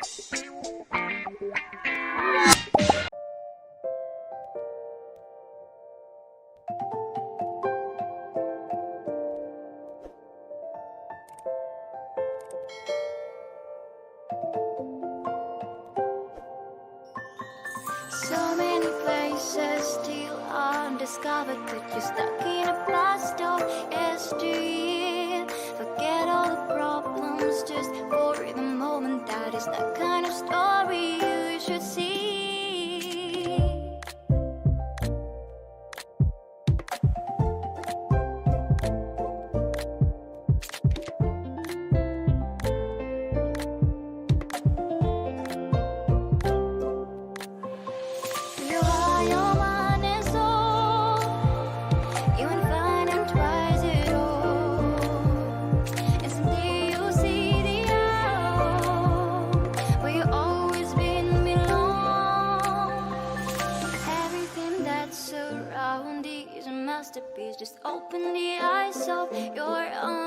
So many places still undiscovered, but you're stuck in a blast of yesteryear. Forget all the problems just for the moment. That is the kind of story you should see. Just open the eyes of your own.